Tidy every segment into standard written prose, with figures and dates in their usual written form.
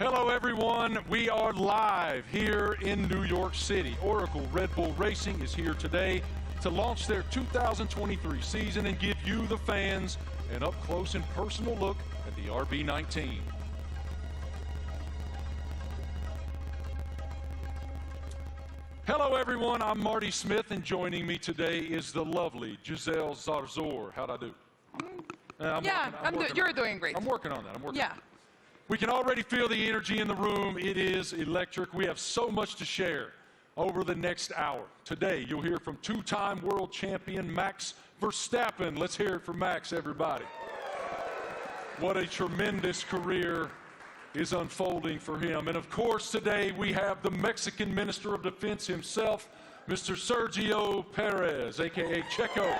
Hello everyone, we are live here in New York City. Oracle Red Bull Racing is here today to launch their 2023 season and give you, the fans, an up-close and personal look at the RB19. Hello everyone, I'm Marty Smith, and joining me today is the lovely Giselle Zarzor. How'd I do? You're doing great. I'm working on that. Yeah. We can already feel the energy in the room. It is electric. We have so much to share over the next hour. Today, you'll hear from two-time world champion Max Verstappen. Let's hear it for Max, everybody. What a tremendous career is unfolding for him. And of course, today we have the Mexican Minister of Defense himself, Mr. Sergio Perez, a.k.a. Checo.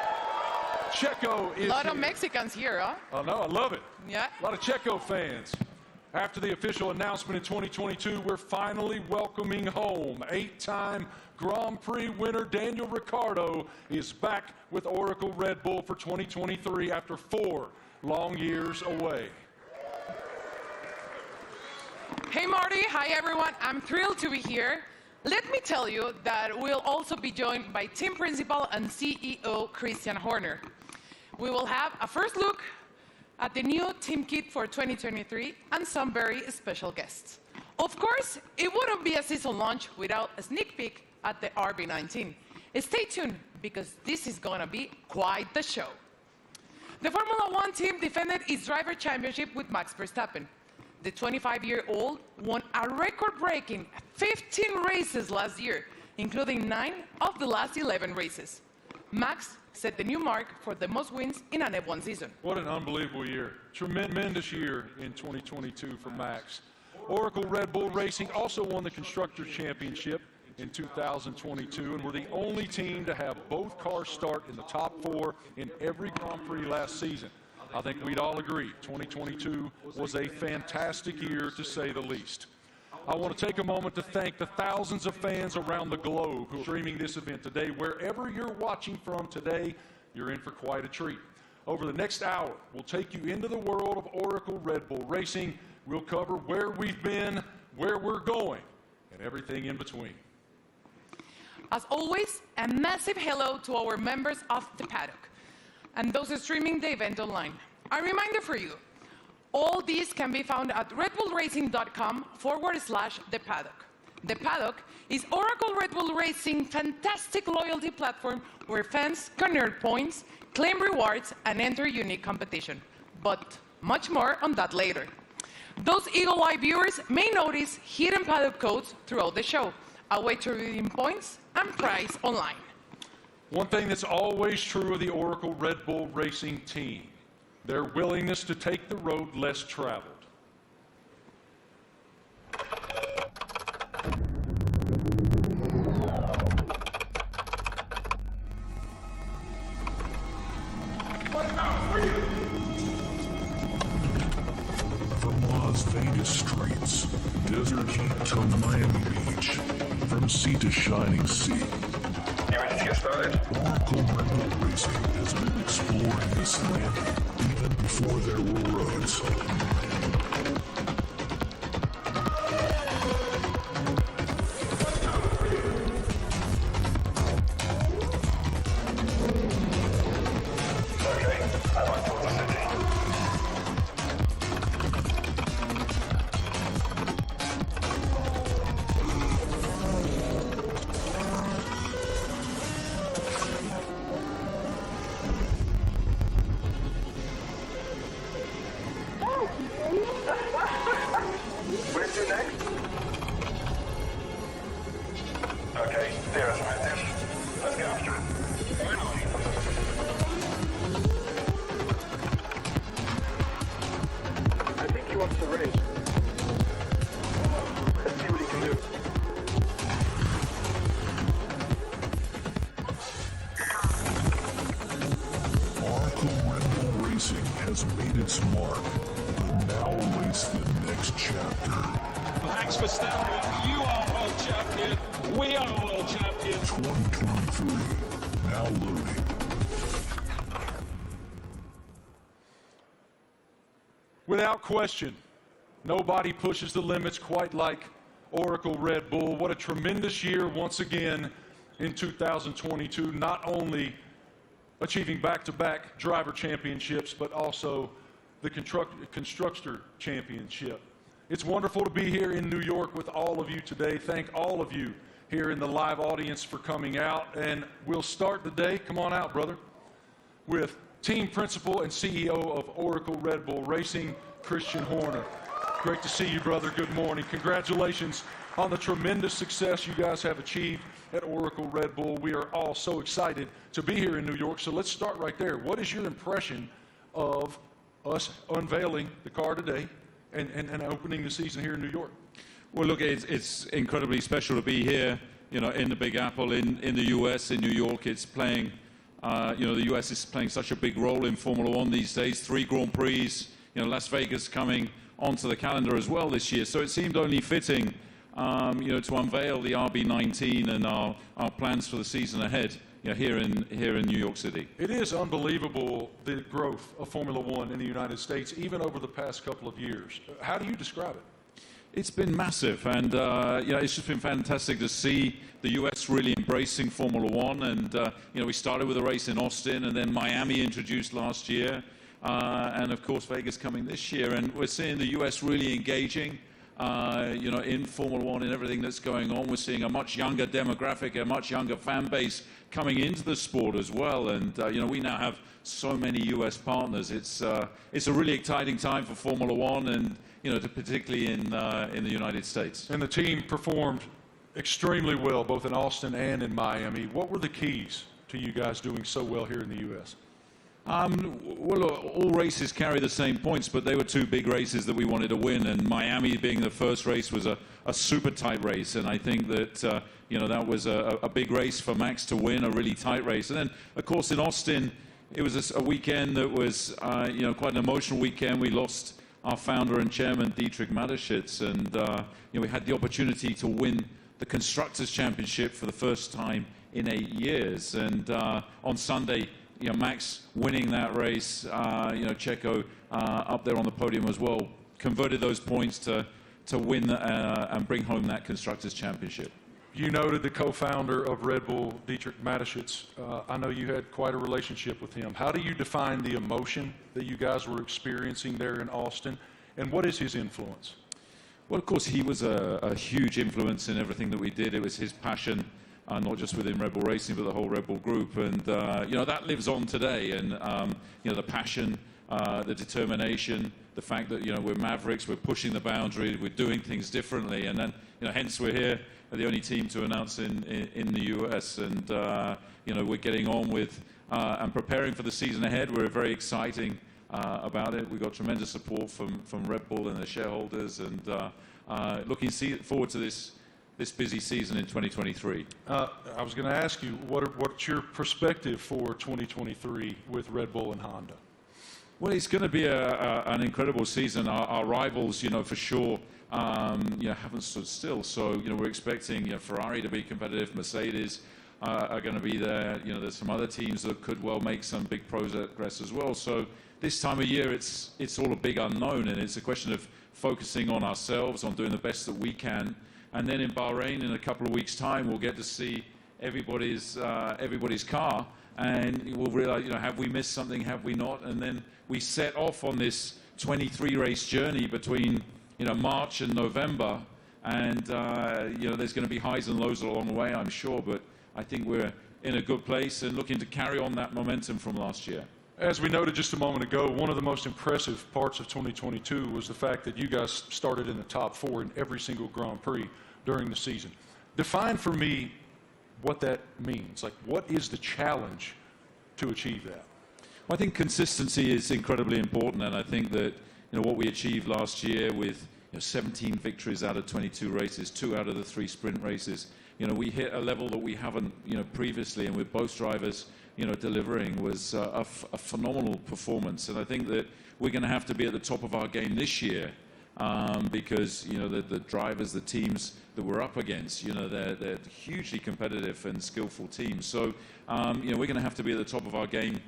Checo is a lot of here. Mexicans here, huh? Oh, no, I love it. Yeah. A lot of Checo fans. After the official announcement in 2022, we're finally welcoming home eight-time Grand Prix winner Daniel Ricciardo is back with Oracle Red Bull for 2023 after 4 long years away. Hey Marty, hi everyone. I'm thrilled to be here. Let me tell you that we'll also be joined by team principal and CEO Christian Horner. We will have a first look at the new team kit for 2023 and some very special guests. Of course, it wouldn't be a season launch without a sneak peek at the RB19. Stay tuned, because this is going to be quite the show. The Formula One team defended its driver championship with Max Verstappen. The 25-year-old won a record-breaking 15 races last year, including 9 of the last 11 races. Max set the new mark for the most wins in an F1 season. What an unbelievable year. Tremendous year in 2022 for Max. Oracle Red Bull Racing also won the Constructors' Championship in 2022 and were the only team to have both cars start in the top 4 in every Grand Prix last season. I think we'd all agree 2022 was a fantastic year, to say the least. I want to take a moment to thank the thousands of fans around the globe who are streaming this event today. Wherever you're watching from today, you're in for quite a treat. Over the next hour, we'll take you into the world of Oracle Red Bull Racing. We'll cover where we've been, where we're going, and everything in between. As always, a massive hello to our members of the paddock and those streaming the event online. A reminder for you, all these can be found at redbullracing.com/the paddock. The Paddock is Oracle Red Bull Racing's fantastic loyalty platform where fans can earn points, claim rewards, and enter unique competition. But much more on that later. Those Eagle Eye viewers may notice hidden paddock codes throughout the show, a way to redeem points and prize online. One thing that's always true of the Oracle Red Bull Racing team, their willingness to take the road less traveled. From Las Vegas streets, desert heat to Miami Beach, from sea to shining sea. You ready to get started? Oracle Red Bull Racing has been exploring this land even before there were roads. Okay, I'm on tour the city. Where's to next? Okay, there's Matthew. Let's get after it. Finally. I think he wants to race. Let's see what he can do. Oracle Red Bull Racing has made its mark, but now awaits the next chapter. Max Verstappen, you are world champion. We are world champion. 2023, now loading. Without question, Nobody pushes the limits quite like Oracle Red Bull. What a tremendous year once again in 2022, not only achieving back-to-back driver championships, but also the Constructor Championship. It's wonderful to be here in New York with all of you today. Thank all of you here in the live audience for coming out. And we'll start the day, come on out, brother, with Team Principal and CEO of Oracle Red Bull Racing, Christian Horner. Great to see you, brother. Good morning. Congratulations on the tremendous success you guys have achieved at Oracle Red Bull. We are all so excited to be here in New York. So let's start right there. What is your impression of us unveiling the car today and opening the season here in New York? Well, look, it's incredibly special to be here, you know, in the Big Apple, in the U.S., in New York. It's playing, you know, the U.S. is playing such a big role in Formula One these days. 3 Grand Prix, you know, Las Vegas coming onto the calendar as well this year. So it seemed only fitting, you know, to unveil the RB19 and our plans for the season ahead, you know, here in New York City. It is unbelievable, the growth of Formula One in the United States, even over the past couple of years. How do you describe it? It's been massive, and you know, it's just been fantastic to see the U.S. really embracing Formula One. And you know, we started with a race in Austin, and then Miami introduced last year, and of course Vegas coming this year. And we're seeing the U.S. really engaging, you know, in Formula One and everything that's going on. We're seeing a much younger demographic, a much younger fan base coming into the sport as well. And you know, we now have so many U.S. partners. It's a really exciting time for Formula One, and you know, particularly in the United States. And the team performed extremely well, both in Austin and in Miami. What were the keys to you guys doing so well here in the U.S.? Well, all races carry the same points, but they were 2 big races that we wanted to win. And Miami being the first race was a super tight race. And I think that, you know, that was a big race for Max to win, a really tight race. And then, of course, in Austin, it was a weekend that was, you know, quite an emotional weekend. We lost our founder and chairman, Dietrich Mateschitz, and you know, we had the opportunity to win the Constructors' Championship for the first time in 8 years. And on Sunday, you know, Max winning that race, you know, Checo up there on the podium as well, converted those points to win and bring home that Constructors' Championship. You noted the co-founder of Red Bull, Dietrich Mateschitz. I know you had quite a relationship with him. How do you define the emotion that you guys were experiencing there in Austin, and what is his influence? Well, of course, he was a huge influence in everything that we did. It was his passion, not just within Red Bull Racing, but the whole Red Bull group. And, you know, that lives on today. And, you know, the passion, the determination, the fact that, you know, we're mavericks, we're pushing the boundary, we're doing things differently. And then, you know, hence we're here, the only team to announce in the US. And, you know, we're getting on with and preparing for the season ahead. We're very exciting about it. We've got tremendous support from Red Bull and the shareholders, and looking forward to this busy season in 2023. I was going to ask you, what's your perspective for 2023 with Red Bull and Honda? Well, it's going to be an incredible season. Our rivals, you know, for sure, you know, haven't stood still. So, you know, we're expecting, you know, Ferrari to be competitive, Mercedes are going to be there. You know, there's some other teams that could well make some big progress as well. So this time of year, it's all a big unknown, and it's a question of focusing on ourselves, on doing the best that we can. And then in Bahrain, in a couple of weeks' time, we'll get to see everybody's car, and we'll realize, you know, have we missed something, have we not? And then we set off on this 23-race journey between, you know, March and November, and you know, there's going to be highs and lows along the way, I'm sure, but I think we're in a good place and looking to carry on that momentum from last year. As we noted just a moment ago, one of the most impressive parts of 2022 was the fact that you guys started in the top 4 in every single Grand Prix during the season. Define for me what that means. Like, what is the challenge to achieve that? Well, I think consistency is incredibly important, and I think that, you know, what we achieved last year with, you know, 17 victories out of 22 races, 2 out of the 3 sprint races, you know, we hit a level that we haven't, you know, previously, and with both drivers, you know, delivering was a phenomenal performance. And I think that we're going to have to be at the top of our game this year, because, you know, the drivers, the teams that we're up against, you know, they're hugely competitive and skillful teams. So, you know, we're going to have to be at the top of our game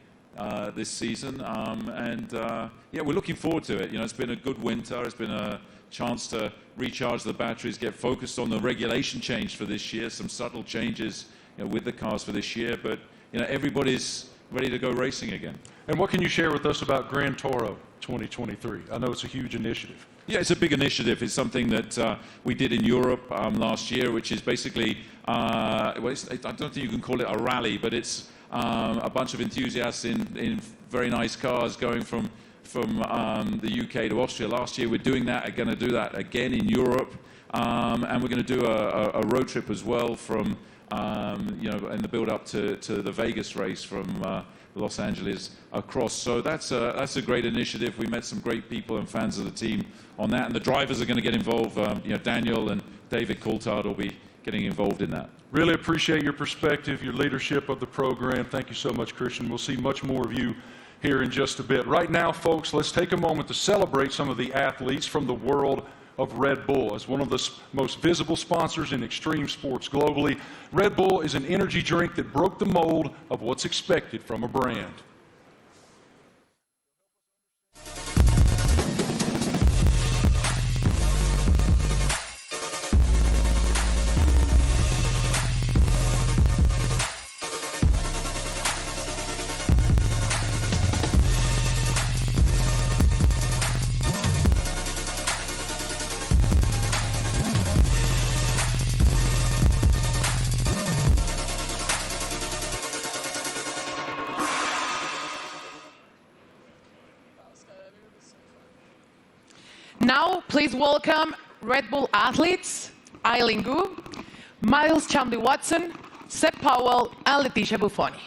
this season. Yeah, we're looking forward to it. You know, it's been a good winter. It's been a chance to recharge the batteries, get focused on the regulation change for this year, some subtle changes with the cars for this year, but everybody's ready to go racing again. And what can you share with us about Grand Toro 2023? I know it's a huge initiative. Yeah, it's a big initiative. It's something that we did in Europe last year, which is basically, I don't think you can call it a rally, but it's a bunch of enthusiasts in very nice cars going from the UK to Austria. Last year we're doing that, are going to do that again in Europe, and we're going to do a road trip as well from, in the build-up to the Vegas race from Los Angeles across. So that's a great initiative. We met some great people and fans of the team on that, and the drivers are going to get involved. Daniel and David Coulthard will be getting involved in that. Really appreciate your perspective, your leadership of the program. Thank you so much, Christian. We'll see much more of you here in just a bit. Right now, folks, let's take a moment to celebrate some of the athletes from the world of Red Bull. As one of the most visible sponsors in extreme sports globally, Red Bull is an energy drink that broke the mold of what's expected from a brand. Now, please welcome Red Bull athletes, Eileen Gu, Miles Chamberlain-Watson, Seb Powell, and Leticia Buffoni.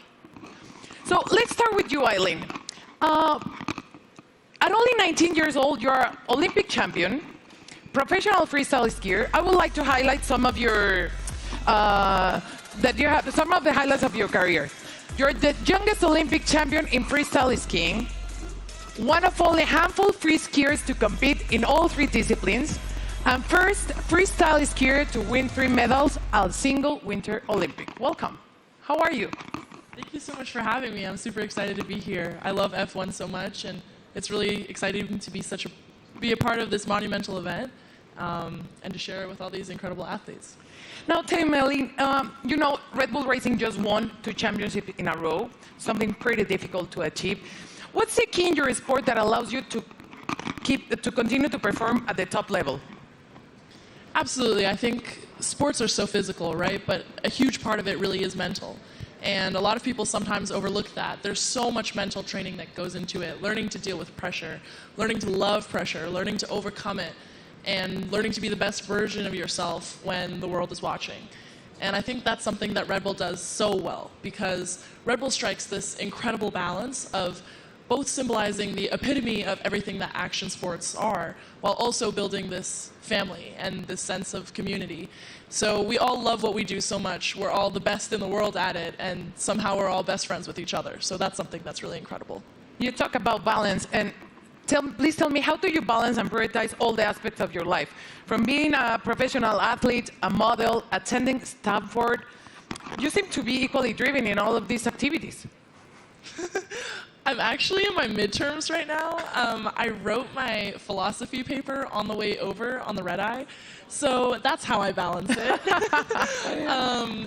So let's start with you, Eileen. At only 19 years old, you're an Olympic champion, professional freestyle skier. I would like to highlight some of your some of the highlights of your career. You're the youngest Olympic champion in freestyle skiing, one of only a handful of free skiers to compete in all three disciplines, and first freestyle skier to win 3 medals at a single Winter Olympic. Welcome. How are you? Thank you so much for having me. I'm super excited to be here. I love F1 so much, and it's really exciting to be a part of this monumental event and to share it with all these incredible athletes. Now, tell me, Eileen, you know Red Bull Racing just won 2 championships in a row, something pretty difficult to achieve. What's the key in your sport that allows you to continue to perform at the top level? Absolutely. I think sports are so physical, right? But a huge part of it really is mental. And a lot of people sometimes overlook that. There's so much mental training that goes into it, learning to deal with pressure, learning to love pressure, learning to overcome it, and learning to be the best version of yourself when the world is watching. And I think that's something that Red Bull does so well, because Red Bull strikes this incredible balance of both symbolizing the epitome of everything that action sports are, while also building this family and this sense of community. So we all love what we do so much. We're all the best in the world at it, and somehow we're all best friends with each other. So that's something that's really incredible. You talk about balance, and please tell me, how do you balance and prioritize all the aspects of your life? From being a professional athlete, a model, attending Stanford, you seem to be equally driven in all of these activities. I'm actually in my midterms right now. I wrote my philosophy paper on the way over on the red eye, so that's how I balance it.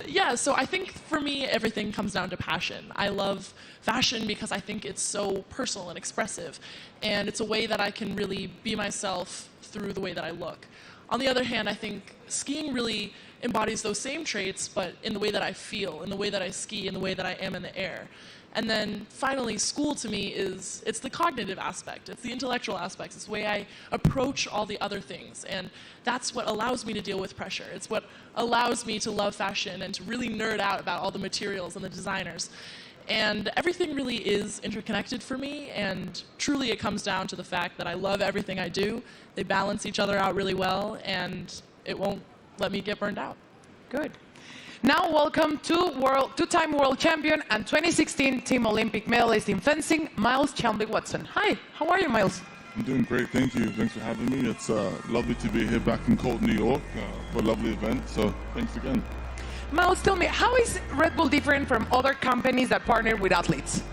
Yeah, so I think for me, everything comes down to passion. I love fashion because I think it's so personal and expressive, and it's a way that I can really be myself through the way that I look. On the other hand, I think skiing really embodies those same traits, but in the way that I feel, in the way that I ski, in the way that I am in the air. And then finally, school to me it's the cognitive aspect, it's the intellectual aspects, it's the way I approach all the other things. And that's what allows me to deal with pressure. It's what allows me to love fashion and to really nerd out about all the materials and the designers. And everything really is interconnected for me, and truly it comes down to the fact that I love everything I do. They balance each other out really well, and it won't let me get burned out. Good. Now, welcome to two-time world champion and 2016 Team Olympic medalist in fencing, Miles Chamberlain-Watson. Hi, how are you, Miles? I'm doing great, thank you. Thanks for having me. It's lovely to be here back in Colton, New York for a lovely event, so thanks again. Miles, tell me, how is Red Bull different from other companies that partner with athletes?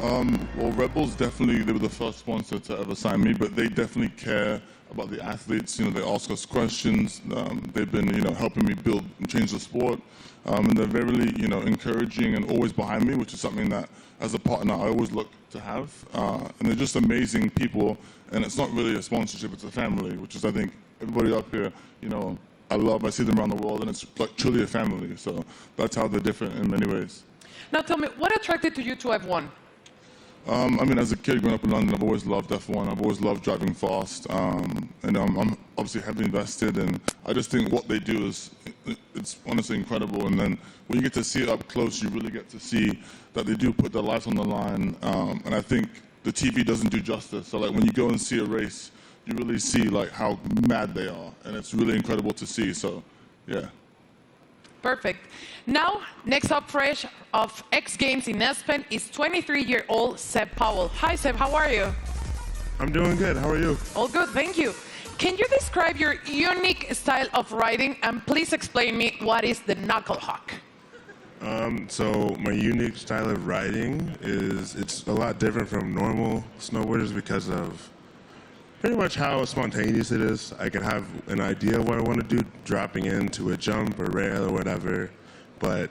Well, Red Bull's definitely, they were the first sponsor to ever sign me, but they definitely care about the athletes. You know, they ask us questions. They've been, you know, helping me build and change the sport. And they're very, you know, encouraging and always behind me, which is something that, as a partner, I always look to have. And they're just amazing people. And it's not really a sponsorship, it's a family, which is, I think, everybody up here, you know, I see them around the world, and it's like truly a family. So that's how they're different in many ways. Now tell me, what attracted to you to F1? I mean, as a kid growing up in London, I've always loved F1. I've always loved driving fast. And I'm obviously heavily invested, and I just think what they do is, it's honestly incredible. And then when you get to see it up close, you really get to see that they do put their life on the line. And I think the TV doesn't do justice. So like when you go and see a race, you really see like how mad they are, and it's really incredible to see. So, yeah. Perfect. Now, next up fresh of X Games in Aspen is 23-year-old Seb Powell. Hi, Seb, how are you? I'm doing good. How are you? All good, thank you. Can you describe your unique style of riding, and please explain me what is the knuckle hawk? So my unique style of riding it's a lot different from normal snowboarders because of pretty much how spontaneous it is. I can have an idea of what I want to do dropping into a jump or rail or whatever, but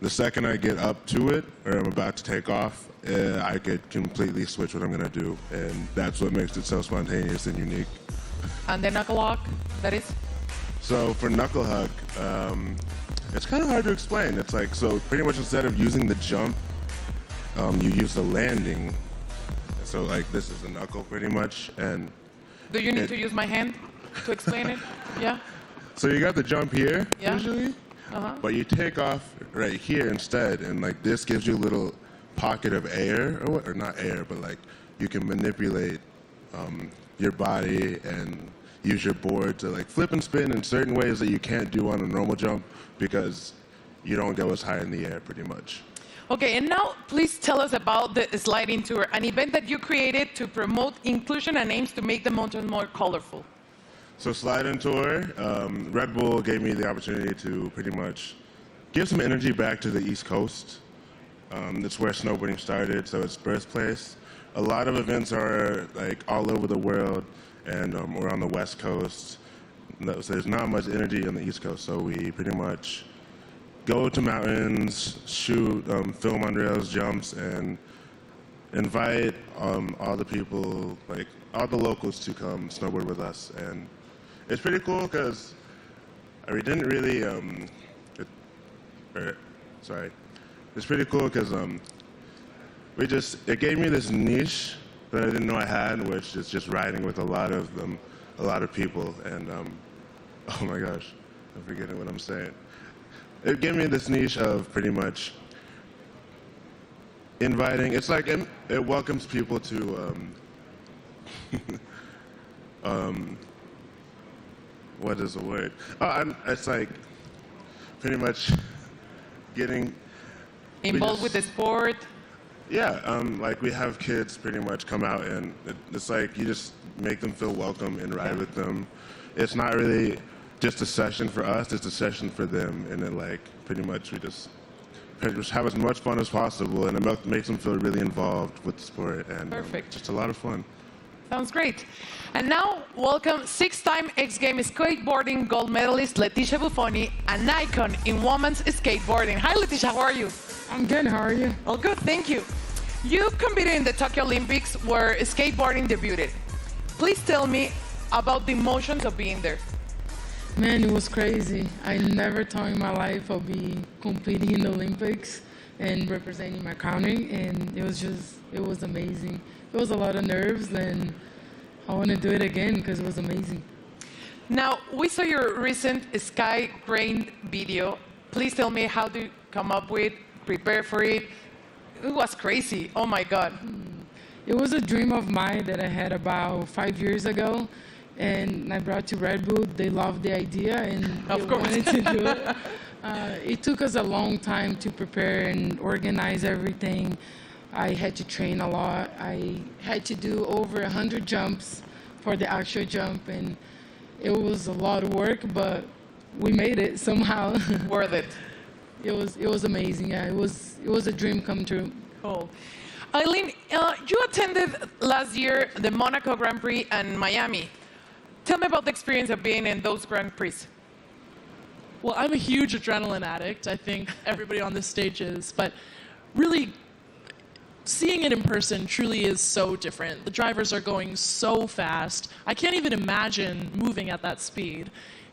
the second I get up to it or I'm about to take off, I could completely switch what I'm going to do, and that's what makes it so spontaneous and unique. And the knuckle hawk, that is? So for knuckle hug, it's kind of hard to explain. It's like, so pretty much instead of using the jump, you use the landing. So like this is a knuckle pretty much, and do you need to use my hand to explain it? Yeah? So you got the jump here, yeah. Usually, but you take off right here instead, and like this gives you a little pocket of air, or not air, but like you can manipulate your body and use your board to like flip and spin in certain ways that you can't do on a normal jump because you don't go as high in the air pretty much. Okay, and now please tell us about the sliding tour, an event that you created to promote inclusion and aims to make the mountain more colorful. So sliding tour, Red Bull gave me the opportunity to pretty much give some energy back to the East Coast. That's where snowboarding started, so it's birthplace. A lot of events are like all over the world, and we're on the West Coast. So there's not much energy on the East Coast, so we pretty much go to mountains, shoot, film on rails, jumps, and invite all the people, like all the locals, to come snowboard with us. And it's pretty cool because we didn't really, it's pretty cool because it gave me this niche that I didn't know I had, which is just riding with a lot of people. And oh my gosh, I'm forgetting what I'm saying. It gave me this niche of pretty much inviting. It's like it welcomes people to what is the word? It's like pretty much getting involved with the sport. Yeah, like we have kids pretty much come out, and it's like you just make them feel welcome and ride with them. It's not really just a session for us, it's a session for them, and then like pretty much we just have as much fun as possible, and it makes them feel really involved with the sport, and just a lot of fun. Sounds great. And now, welcome six-time X Games skateboarding gold medalist Leticia Buffoni, an icon in women's skateboarding. Hi Leticia, how are you? I'm good, how are you? All good, thank you. You competed in the Tokyo Olympics where skateboarding debuted. Please tell me about the emotions of being there. Man, it was crazy. I never thought in my life I'd be competing in the Olympics and representing my country, and it was amazing. It was a lot of nerves, and I want to do it again because it was amazing. Now, we saw your recent Sky Grain video. Please tell me how do you come up with, prepare for it? It was crazy, oh my God. It was a dream of mine that I had about 5 years ago, and I brought to Red Bull. They loved the idea, and they wanted to do it. It took us a long time to prepare and organize everything. I had to train a lot. I had to do over 100 jumps for the actual jump, and it was a lot of work, but we made it somehow. Worth it. It was amazing. Yeah, it was a dream come true. Cool. Eileen, you attended last year the Monaco Grand Prix and Miami. Tell me about the experience of being in those Grand Prix. Well, I'm a huge adrenaline addict. I think everybody on this stage is. But really, seeing it in person truly is so different. The drivers are going so fast. I can't even imagine moving at that speed.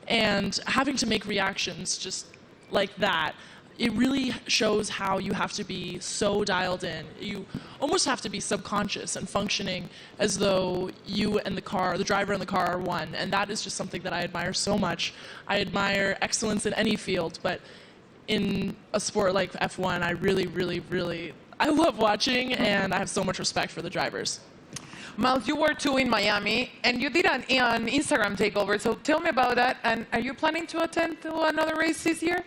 And having to make reactions just like that, it really shows how you have to be so dialed in. You almost have to be subconscious and functioning as though you and the driver and the car are one. And that is just something that I admire so much. I admire excellence in any field, but in a sport like F1, I really, I love watching, and I have so much respect for the drivers. Miles, you were too in Miami, and you did an Instagram takeover, so tell me about that. And are you planning to attend to another race this year?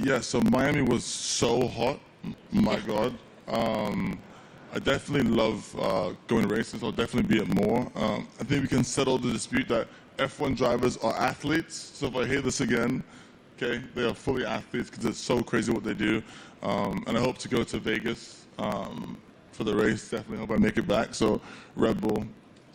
Yeah, so Miami was so hot. My God. I definitely love going to races. I'll definitely be at more. I think we can settle the dispute that F1 drivers are athletes. So if I hear this again, okay, they are fully athletes because it's so crazy what they do. And I hope to go to Vegas for the race. Definitely hope I make it back. So Red Bull,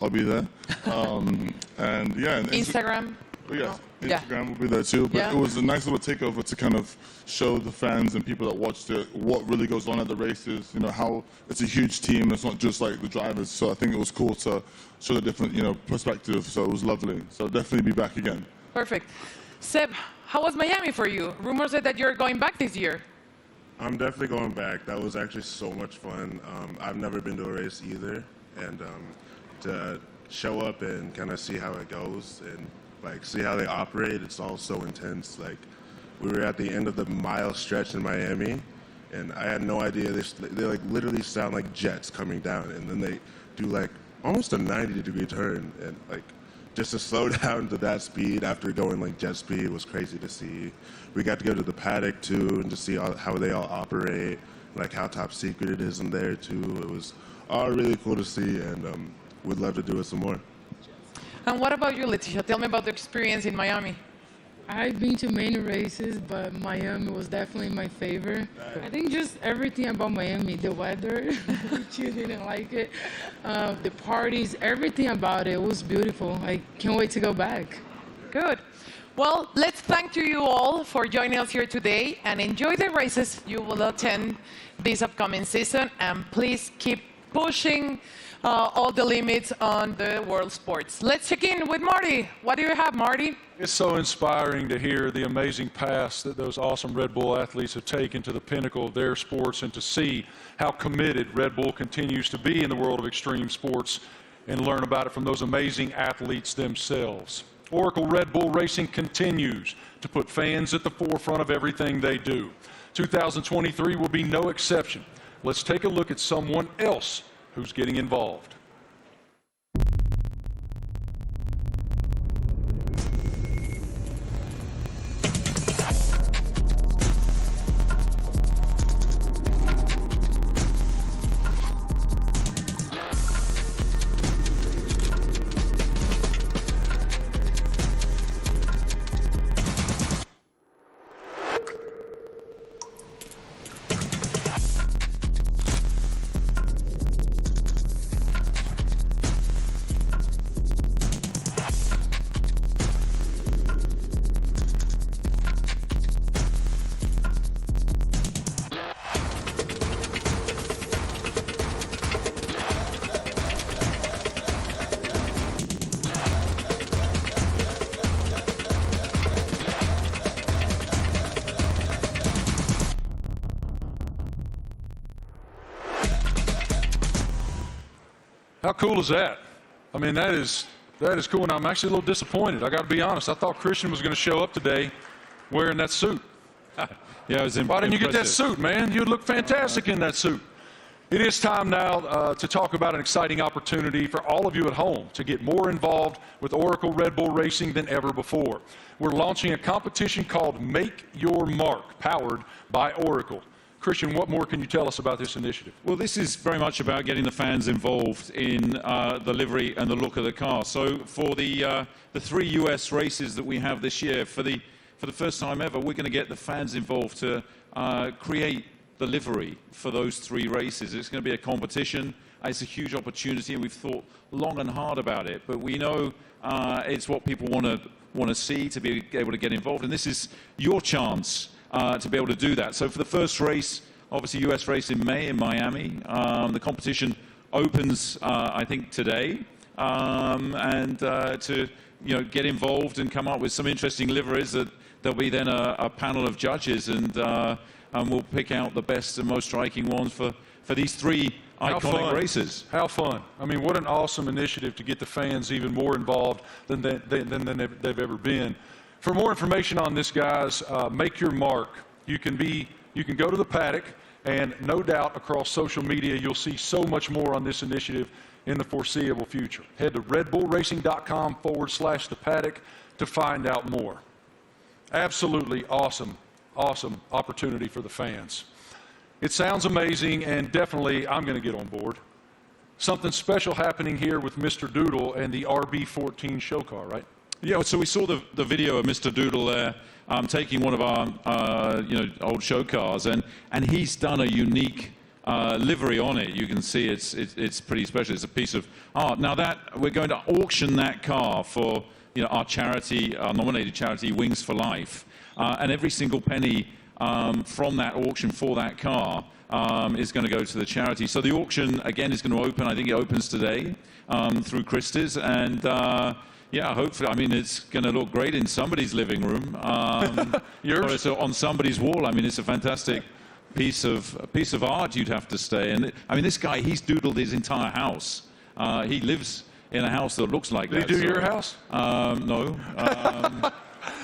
I'll be there. And yeah. And Instagram? Yeah, Instagram will be there too. But it was a nice little takeover to kind of show the fans and people that watched it what really goes on at the races. You know, how it's a huge team. It's not just like the drivers. So I think it was cool to show the different, perspective. So it was lovely. So definitely be back again. Perfect. Seb, how was Miami for you? Rumors said that you're going back this year. I'm definitely going back. That was actually so much fun. I've never been to a race either. And to show up and kind of see how it goes and see how they operate, it's all so intense. We were at the end of the mile stretch in Miami, and I had no idea. They literally sound like jets coming down, and then they do almost a 90-degree turn, and just to slow down to that speed after going jet speed was crazy to see. We got to go to the paddock too, and to see how they all operate, how top secret it is in there too. It was all really cool to see, and we'd love to do it some more. And what about you, Leticia? Tell me about the experience in Miami. I've been to many races, but Miami was definitely my favorite. I think just everything about Miami, the weather, which you didn't like it, the parties, everything about it was beautiful. I can't wait to go back. Good. Well, let's thank you all for joining us here today, and enjoy the races you will attend this upcoming season, and please keep pushing all the limits on the world sports. Let's check in with Marty. What do you have, Marty? It's so inspiring to hear the amazing paths that those awesome Red Bull athletes have taken to the pinnacle of their sports, and to see how committed Red Bull continues to be in the world of extreme sports, and learn about it from those amazing athletes themselves. Oracle Red Bull Racing continues to put fans at the forefront of everything they do. 2023 will be no exception. Let's take a look at someone else who's getting involved. How cool is that? I mean, that is cool, and I'm actually a little disappointed. I got to be honest. I thought Christian was going to show up today wearing that suit. Yeah, it was Why didn't you get that suit, man? You'd look fantastic in that suit. It is time now to talk about an exciting opportunity for all of you at home to get more involved with Oracle Red Bull Racing than ever before. We're launching a competition called Make Your Mark, powered by Oracle. Christian, what more can you tell us about this initiative? Well, this is very much about getting the fans involved in the livery and the look of the car. So for the 3 US races that we have this year, for the first time ever, we're going to get the fans involved to create the livery for those 3 races. It's going to be a competition. it's a huge opportunity, and we've thought long and hard about it. But we know it's what people want to see, to be able to get involved, and this is your chance to be able to do that. So for the first race, obviously US race in May in Miami, the competition opens, I think, today, and to get involved and come up with some interesting liveries. That there'll be then a panel of judges, and we'll pick out the best and most striking ones for these three iconic races. How fun. I mean, what an awesome initiative to get the fans even more involved than they've ever been. For more information on this, guys, make your mark. You can go to the paddock, and no doubt across social media you'll see so much more on this initiative in the foreseeable future. Head to redbullracing.com/the paddock to find out more. Absolutely awesome opportunity for the fans. It sounds amazing, and definitely I'm going to get on board. Something special happening here with Mr. Doodle and the RB14 show car, right? Yeah, so we saw the video of Mr. Doodle there taking one of our old show cars, and he's done a unique livery on it. You can see it's pretty special. It's a piece of art. Now that we're going to auction that car for our charity, our nominated charity, Wings for Life, and every single penny from that auction for that car is going to go to the charity. So the auction again is going to open. I think it opens today through Christie's, and yeah, hopefully, I mean, it's going to look great in somebody's living room. Yours? Or it's on somebody's wall. I mean, it's a fantastic piece of art, you'd have to say. And I mean, this guy, he's doodled his entire house. He lives in a house that looks like that. Did he do your house? No.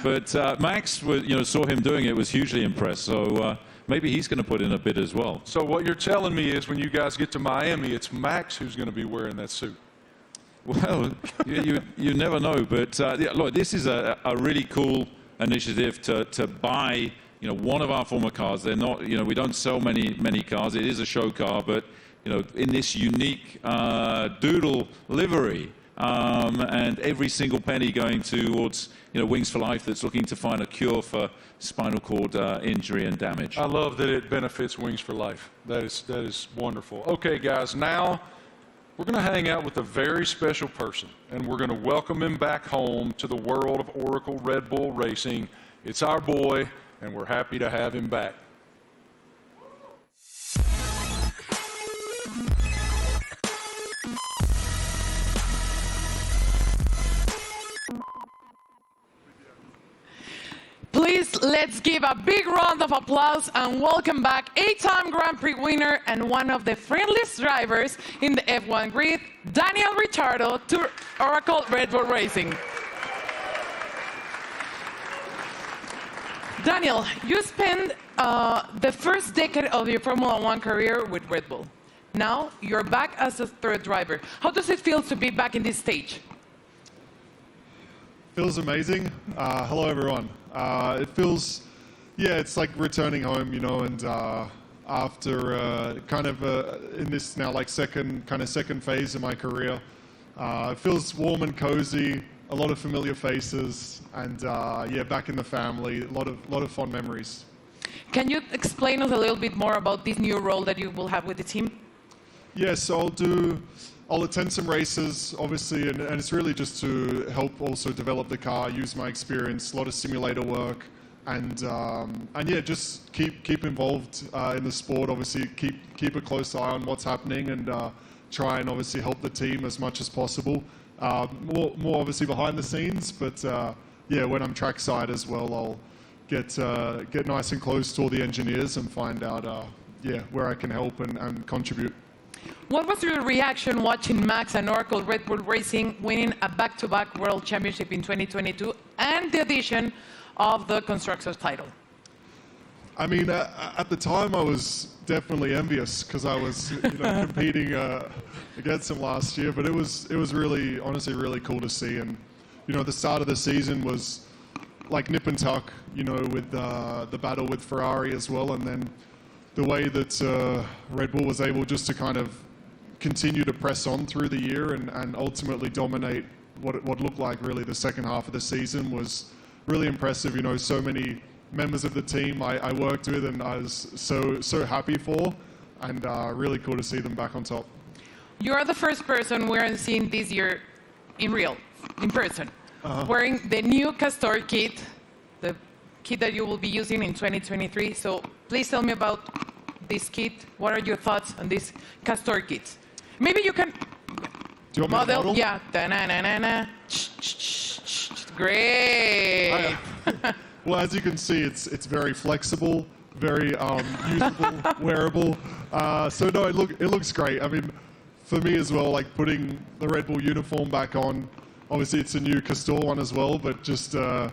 But Max, saw him doing it, was hugely impressed. So maybe he's going to put in a bid as well. So what you're telling me is when you guys get to Miami, it's Max who's going to be wearing that suit. Well, you never know. But yeah, look, this is a really cool initiative to buy one of our former cars. They're not, we don't sell many cars. It is a show car, but in this unique doodle livery, and every single penny going towards Wings for Life, that's looking to find a cure for spinal cord injury and damage. I love that it benefits Wings for Life. That is wonderful. Okay, guys, now we're going to hang out with a very special person, and we're going to welcome him back home to the world of Oracle Red Bull Racing. It's our boy, and we're happy to have him back. Please, let's give a big round of applause and welcome back 8-time Grand Prix winner and one of the friendliest drivers in the F1 grid, Daniel Ricciardo, to Oracle Red Bull Racing. Daniel, you spent the first decade of your Formula One career with Red Bull. Now you're back as a third driver. How does it feel to be back in this stage? Feels amazing. Hello, everyone. It feels, yeah, it's like returning home, and after kind of in this now like second phase of my career, it feels warm and cozy, a lot of familiar faces, and yeah, back in the family, a lot of fond memories. Can you explain us a little bit more about this new role that you will have with the team? Yes, so I'll attend some races, obviously, and it's really just to help also develop the car, use my experience, a lot of simulator work, and yeah, just keep involved in the sport. Obviously, keep a close eye on what's happening, and try and obviously help the team as much as possible. More obviously behind the scenes, but yeah, when I'm trackside as well, I'll get nice and close to all the engineers and find out yeah, where I can help and contribute. What was your reaction watching Max and Oracle Red Bull Racing winning a back-to-back World Championship in 2022 and the addition of the Constructors title? I mean, at the time I was definitely envious because I was competing against them last year, but it was really, honestly, really cool to see. And the start of the season was like nip and tuck, with the battle with Ferrari as well, and then the way that Red Bull was able just to kind of continue to press on through the year and ultimately dominate what looked like really the second half of the season was really impressive. So many members of the team I worked with and I was so happy for, and really cool to see them back on top. You're the first person we're seeing this year in person, wearing the new Castor kit, the kit that you will be using in 2023. So please tell me about this kit. What are your thoughts on this Castor kit? Maybe you can Do you want me to model? Yeah. Da-na-na-na-na. Great. Well, as you can see, it's very flexible, very usable, wearable. So no, it looks great. I mean, for me as well, like putting the Red Bull uniform back on. Obviously, it's a new Castor one as well, but just yeah,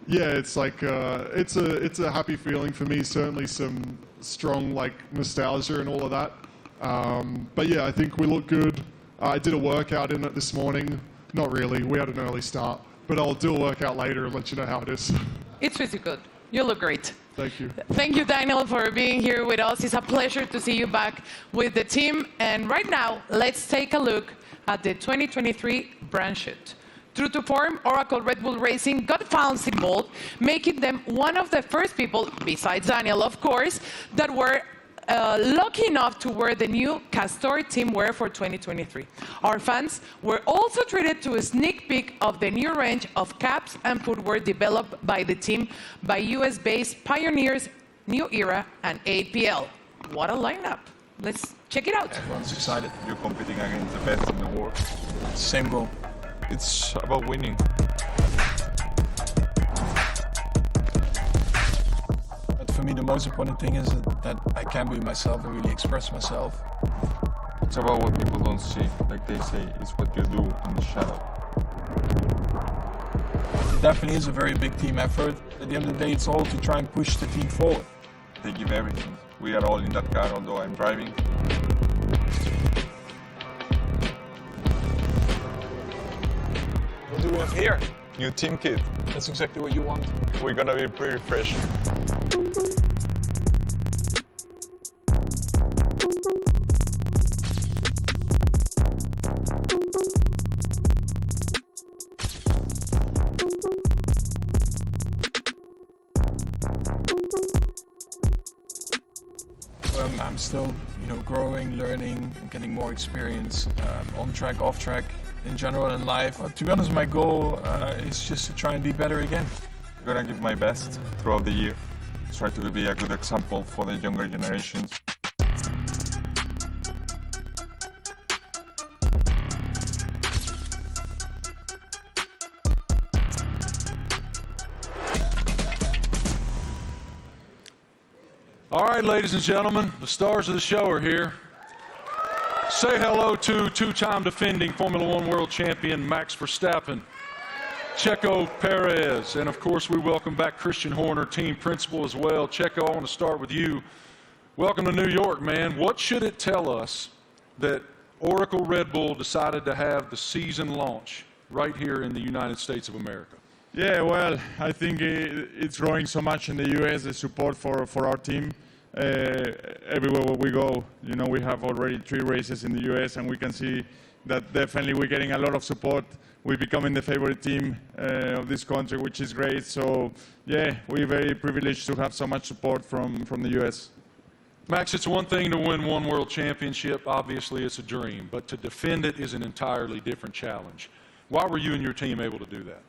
it's like it's a happy feeling for me. Certainly, some strong like nostalgia and all of that. But yeah, I think we look good. I did a workout in it this morning. Not really. We had an early start, but I'll do a workout later and let you know how it is. It's really good. You look great. Thank you. Thank you, Daniel, for being here with us. It's a pleasure to see you back with the team. And right now, let's take a look at the 2023 brand shoot. True to form, Oracle Red Bull Racing got fans involved, making them one of the first people, besides Daniel, of course, that were lucky enough to wear the new Castor team wear for 2023. Our fans were also treated to a sneak peek of the new range of caps and footwear developed by the team by US-based pioneers New Era and 8PL. What a lineup. Let's check it out. Everyone's excited. You're competing against the best in the world. Same goal. It's about winning. For me, the most important thing is that I can be myself and really express myself. It's about what people don't see. Like they say, it's what you do in the shadow. It definitely is a very big team effort. At the end of the day, it's all to try and push the team forward. They give everything. We are all in that car, although I'm driving. What do we have here? New team kit. That's exactly what you want. We're gonna be pretty fresh. I'm still, growing, learning, and getting more experience on track, off track, in general in life. To be honest, my goal is just to try and be better again. I'm gonna give my best throughout the year. Try to be a good example for the younger generations. All right, ladies and gentlemen, the stars of the show are here. Say hello to two-time defending Formula One world champion Max Verstappen, Checo Perez, and of course we welcome back Christian Horner, team principal as well. Checo, I want to start with you. Welcome to New York, man. What should it tell us that Oracle Red Bull decided to have the season launch right here in the United States of America? Yeah, well, I think it's growing so much in the U.S., the support for our team. Everywhere where we go, we have already 3 races in the U.S. and we can see that definitely we're getting a lot of support. We're becoming the favorite team of this country, which is great. So, yeah, we're very privileged to have so much support from the U.S. Max, it's one thing to win one world championship. Obviously, it's a dream. But to defend it is an entirely different challenge. Why were you and your team able to do that?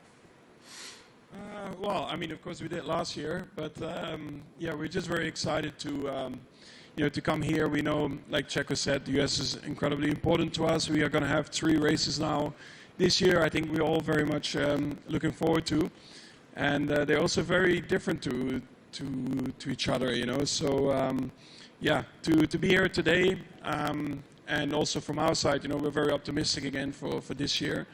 Well, I mean, of course we did last year, but yeah, we're just very excited to, to come here. We know, like Checo said, the US is incredibly important to us. We are going to have 3 races now this year. I think we're all very much looking forward to, and they're also very different to each other, So, yeah, to be here today, and also from our side, we're very optimistic again for this year,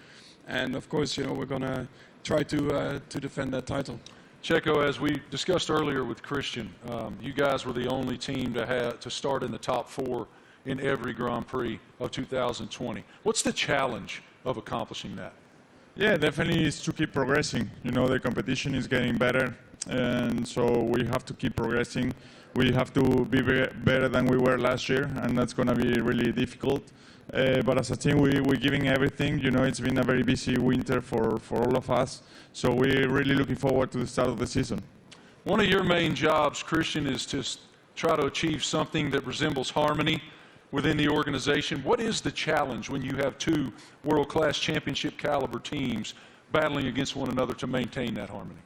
and of course, we're going to try to defend that title. Checo, as we discussed earlier with Christian, you guys were the only team to start in the top 4 in every Grand Prix of 2020. What's the challenge of accomplishing that? Yeah, definitely is to keep progressing. The competition is getting better, and so we have to keep progressing. We have to be better than we were last year, and that's going to be really difficult. But as a team, we're giving everything. It's been a very busy winter for all of us. So we're really looking forward to the start of the season. One of your main jobs, Christian, is to try to achieve something that resembles harmony within the organization. What is the challenge when you have two world-class championship caliber teams battling against one another to maintain that harmony?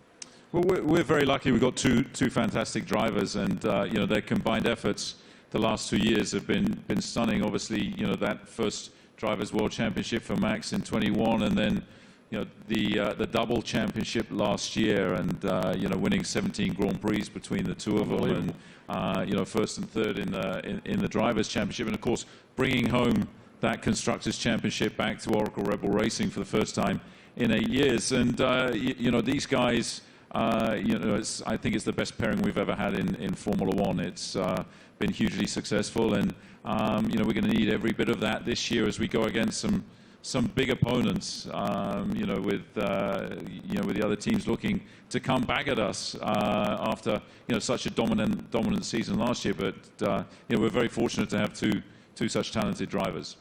Well, we're very lucky. We've got two fantastic drivers, and you know, their combined efforts the last 2 years have been stunning. Obviously, you know, that first Drivers' World Championship for Max in 21, and then you know the double championship last year, and you know, winning 17 Grand Prix between the two of them, and you know, first and third in the Drivers' Championship, and of course bringing home that Constructors' Championship back to Oracle Red Bull Racing for the first time in 8 years. And you know, these guys, you know, I think it's the best pairing we've ever had in Formula One. It's been hugely successful, and you know, we're going to need every bit of that this year as we go against some big opponents. You know, with the other teams looking to come back at us after such a dominant season last year. But you know, we're very fortunate to have two such talented drivers.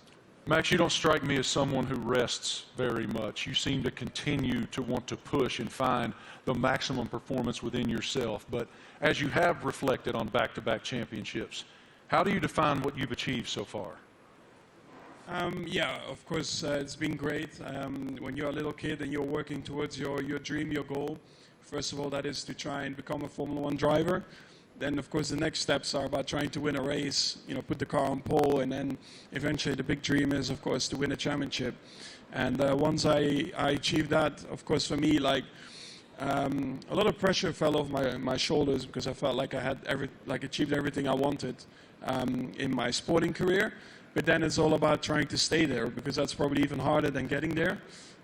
Max, you don't strike me as someone who rests very much. You seem to continue to want to push and find the maximum performance within yourself. But as you have reflected on back-to-back championships, how do you define what you've achieved so far? Yeah, of course, it's been great. When you're a little kid and you're working towards your dream, your goal, first of all, that is to try and become a Formula One driver. Then, of course, the next steps are about trying to win a race, you know, put the car on pole, and then eventually the big dream is, of course, to win a championship. And once I achieved that, of course, for me, like, a lot of pressure fell off my shoulders, because I felt like I had achieved everything I wanted in my sporting career. But then it's all about trying to stay there, because that's probably even harder than getting there.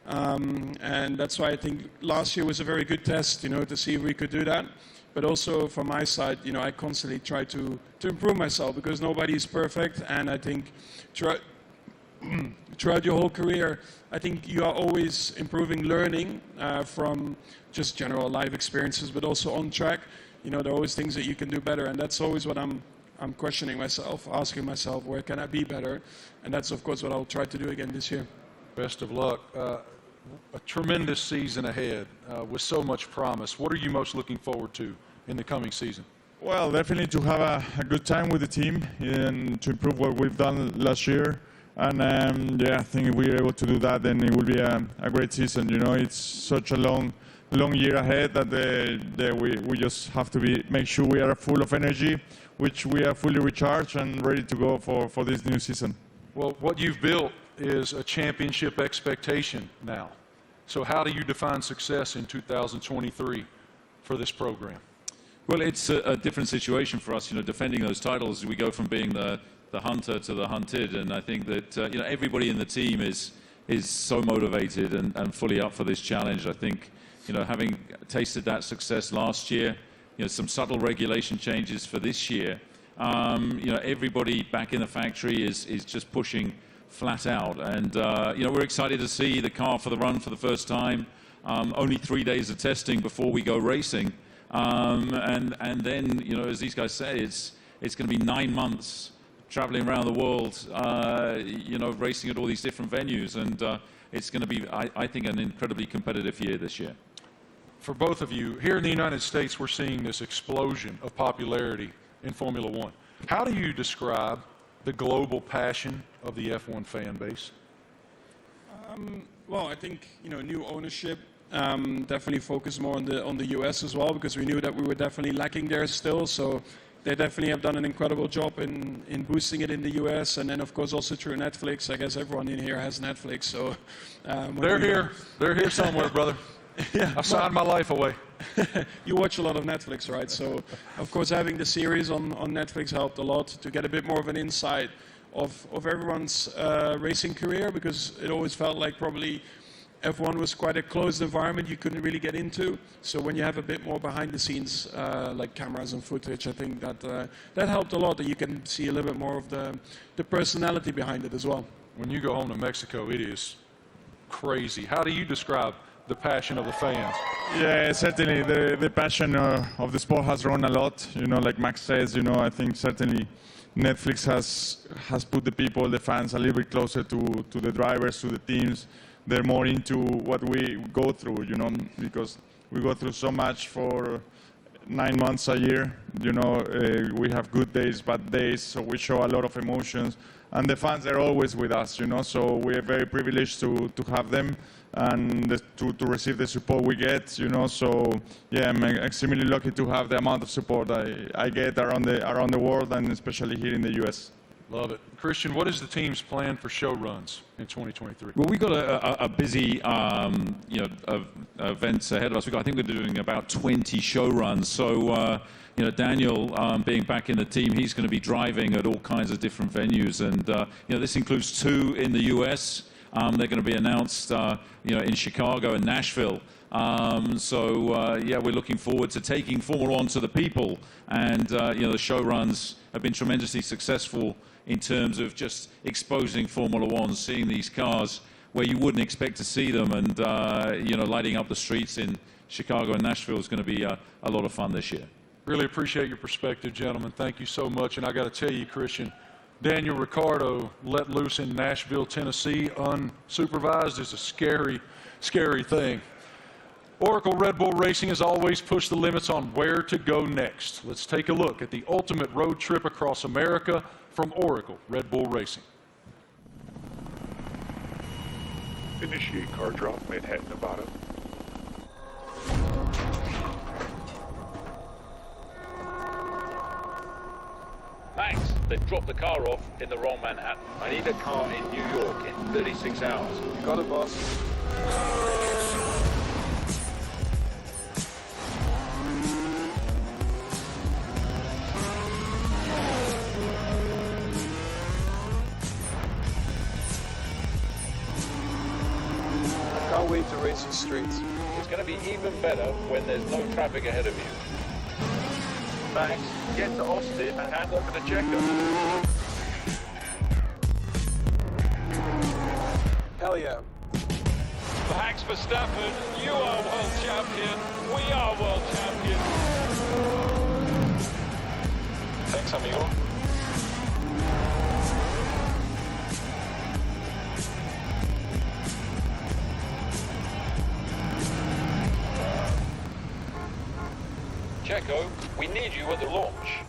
And that's why I think last year was a very good test, you know, to see if we could do that. But also from my side, you know, I constantly try to improve myself, because nobody is perfect. And I think throughout your whole career, I think you are always improving, learning from just general life experiences, but also on track. You know, there are always things that you can do better, and that's always what I'm questioning myself, asking myself, where can I be better? And that's, of course, what I'll try to do again this year. Best of luck. A tremendous season ahead with so much promise. What are you most looking forward to in the coming season? Well, definitely to have a good time with the team and to improve what we've done last year. And yeah, I think if we're able to do that, then it will be a great season. You know, it's such a long year ahead that we just have to make sure we are full of energy, which we are fully recharged and ready to go for this new season. Well, what you've built is a championship expectation now. So how do you define success in 2023 for this program? Well, it's a different situation for us, you know, defending those titles. We go from being the hunter to the hunted, and I think that you know, everybody in the team is so motivated and fully up for this challenge. I think, you know, having tasted that success last year, you know, some subtle regulation changes for this year, you know, everybody back in the factory is just pushing flat out, and you know, we're excited to see the car for the run for the first time. Only 3 days of testing before we go racing, and then, you know, as these guys say, it's going to be 9 months traveling around the world, you know, racing at all these different venues, and it's going to be, I think, an incredibly competitive year this year. For both of you, here in the United States, we're seeing this explosion of popularity in Formula One. How do you describe the global passion of the F1 fan base? Well, I think, you know, new ownership definitely focused more on the US as well, because we knew that we were definitely lacking there still. So they definitely have done an incredible job in boosting it in the US, and then of course also through Netflix. I guess everyone in here has Netflix, so they're here somewhere, brother. Yeah, I signed my life away. You watch a lot of Netflix, right? So, of course, having the series on Netflix helped a lot to get a bit more of an insight of everyone's racing career, because it always felt like probably F1 was quite a closed environment you couldn't really get into. So when you have a bit more behind the scenes, like cameras and footage, I think that helped a lot, that you can see a little bit more of the personality behind it as well. When you go home to Mexico, it is crazy. How do you describe the passion of the fans? Yeah, certainly the passion of the sport has grown a lot. You know, like Max says, you know, I think certainly Netflix has put the people, the fans, a little bit closer to the drivers, to the teams. They're more into what we go through, you know, because we go through so much for 9 months a year. You know, we have good days, bad days, so we show a lot of emotions. And the fans are always with us, you know, so we're very privileged to have them and to receive the support we get, you know. So, yeah, I'm extremely lucky to have the amount of support I get around the world and especially here in the US. Love it. Christian, what is the team's plan for show runs in 2023? Well, we've got a busy, events ahead of us. I think we're doing about 20 show runs. So, Daniel, being back in the team, he's going to be driving at all kinds of different venues. And, this includes 2 in the US. They're going to be announced, in Chicago and Nashville. We're looking forward to taking Formula One to the people. And, the show runs have been tremendously successful in terms of just exposing Formula One, seeing these cars where you wouldn't expect to see them, and lighting up the streets in Chicago and Nashville is going to be a lot of fun this year. Really appreciate your perspective, gentlemen. Thank you so much. And I got to tell you, Christian, Daniel Ricciardo let loose in Nashville, Tennessee, unsupervised is a scary, scary thing. Oracle Red Bull Racing has always pushed the limits on where to go next. Let's take a look at the ultimate road trip across America from Oracle Red Bull Racing. Initiate car drop, Manhattan, Nevada. Max, they've dropped the car off in the wrong Manhattan. I need a car in New York in 36 hours. You got it, boss. Can't wait to race the streets. It's going to be even better when there's no traffic ahead of you. Max, get to Austin and hand over the checker. Hell yeah. Max Verstappen, you are world champion. We are world champion. Thanks, amigo. Checo, we need you at the launch.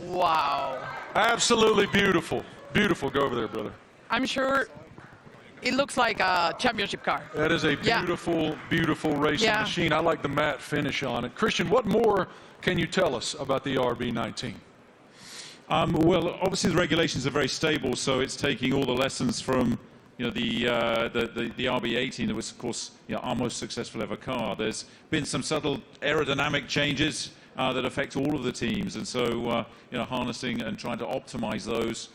Wow. Absolutely beautiful. Beautiful. Go over there, brother. I'm sure it looks like a championship car. That is a beautiful, beautiful racing machine. I like the matte finish on it. Christian, what more can you tell us about the RB19? Well, obviously the regulations are very stable, so it's taking all the lessons from the RB18 that was, of course, our most successful ever car. There's been some subtle aerodynamic changes that affect all of the teams, and so harnessing and trying to optimize those